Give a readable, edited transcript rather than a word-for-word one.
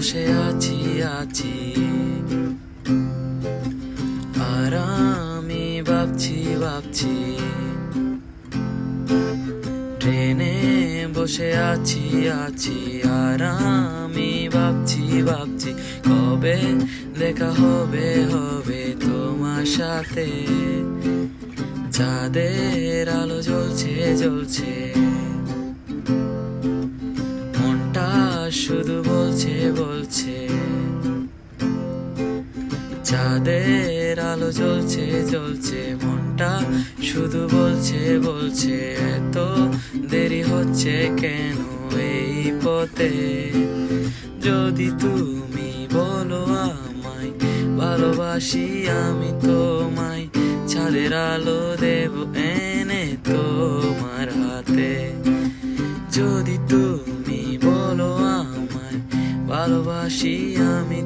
বসে আছি আর আমি ভাবছি ট্রেনে বসে আছি আর আমি ভাবছি কবে দেখা হবে তোমার সাথে। চাঁদের আলো জ্বলছে মনটা শুধু বলছে চাঁদের আলো জ্বলছে মনটা শুধু বলছে এত দেরি হচ্ছে কেন এই পথে। যদি তুমি বলো আমায় ভালোবাসি আমি তোমায়, চাঁদের আলো দেব এনে তোমার হাতে। যদি তুমি বলো আমায় ভালোবাসি আমি